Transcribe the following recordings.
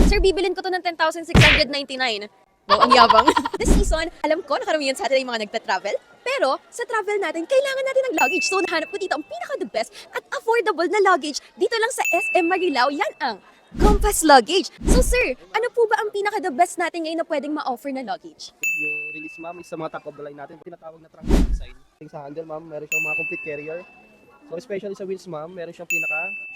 Sir, bibilin ko to ng 10,699. Wow, ang yabang. This season, alam ko na karamihan sa atin ay mga nagta-travel. Pero sa travel natin, kailangan natin ng luggage. So nahanap ko dito ang pinaka-the best at affordable na luggage. Dito lang sa SM Marilao, yan ang Compass Luggage. So sir, ano po ba ang pinaka-the best natin ngayon na pwedeng ma-offer na luggage? Yung release ma'am is sa mga top of the line natin. Tinatawag na trunk design. Sa handle ma'am, meron siyang mga complete carrier. So especially sa wheels ma'am, meron siyang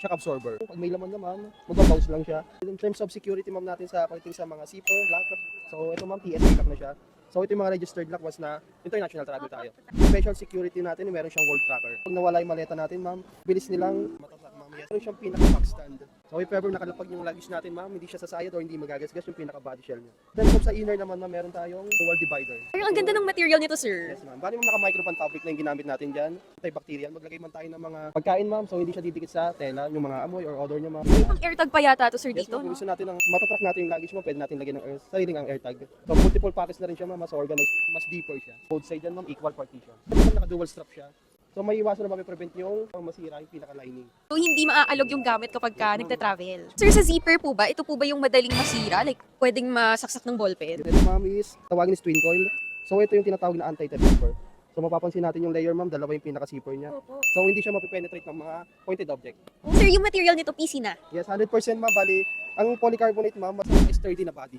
shock absorber. Pag may laman na ma'am, magbabounce lang siya. In terms of security ma'am natin sa pagdating sa mga zipper, lock. So ito ma'am, TSA lock na siya. So ito yung mga registered lock was na international travel tayo. Special security natin, meron siyang world tracker. Pag nawala yung maleta natin ma'am, bilis nilang matasak ma'am. Yes. Meron siyang pinaka-pack stand. So if ever nakalapag yung luggage natin ma'am, hindi siya sasayad o hindi magagasgas yung pinaka-body shell niya. Then sa inner naman ma'am, meron tayong dual divider. Pero ang ganda ng material nito sir. Yes ma'am. Bali ma'am, naka-micropan fabric na yung ginamit natin dyan. Antibacterial. Maglagay man tayo ng mga pagkain ma'am, so hindi siya didikit sa tela, yung mga amoy or odor niya ma'am. May pang airtag pa yata to sir Yes dito, ma'am, no? gusto natin matatrack natin yung luggage mo, pwede natin lagyan ng sariling ang airtag. So multiple pockets na rin siya ma'am, mas organized, mas deeper siya. Both side yan ma'am, equal partition. Naka-dual strap siya. So may iwasan na mapiprevent yung masira yung pinaka-lining. So hindi maaalog yung gamit kapag ka nagta-travel. Sir, sa zipper po ba, ito po ba yung madaling masira? Like, pwedeng masaksak ng ballpen? Ito ma'am is, tawagin is twin coil. So ito yung tinatawag na anti-theft zipper. So mapapansin natin yung layer ma'am, dalawa yung pinaka-zipper niya. So hindi siya mapipenetrate ng mga pointed object. Sir, yung material nito, PC na. Yes, 100% ma'am, bali, ang polycarbonate ma'am, mas sturdy na body.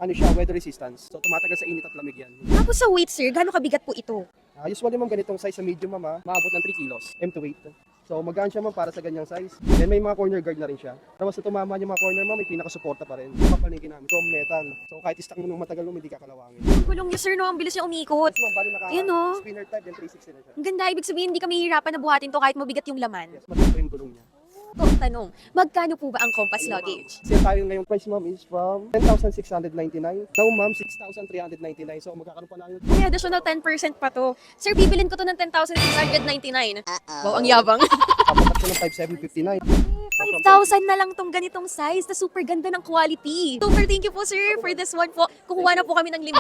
Ano siya, weather resistance. So tumatagal sa init at lamig yan. Tapos sa weight, sir, gaano kabigat po ito? Usually ma'am, ganitong size sa medium ma'am, maabot ng 3 kilos, M to weight. So magaan siya ma'am para sa ganyang size. Then may mga corner guard na rin siya. Tapos sa tumama niya mga corner ma'am, may pinaka-suporta pa rin. Kapalingin namin, from metal. So kahit istak mo nung matagal mo, hindi ka kalawangin. Ang gulong niya, sir, no? Ang bilis niya umikot. Yes ma'am, bali Ayan, oh. spinner type, then 360 na siya. Ang ganda, ibig sabihin, hindi kami hihirapan na buhatin to kahit mabigat yung laman. Yes, matindi yung gulong niya. So, tanong, magkano po ba ang Compass Luggage? Kasi tayo ngayong price ma'am is from 10,699. Now ma'am, 6,399. So magkakaroon pa na yung May additional 10% pa to. Sir, bibilin ko to ng 10,699. Wow, ang yabang. papatak ko ng 5,759. 5,000 na lang tong ganitong size na super ganda ng quality. Super thank you po sir for this one po. Kukuha na po kami ng 5.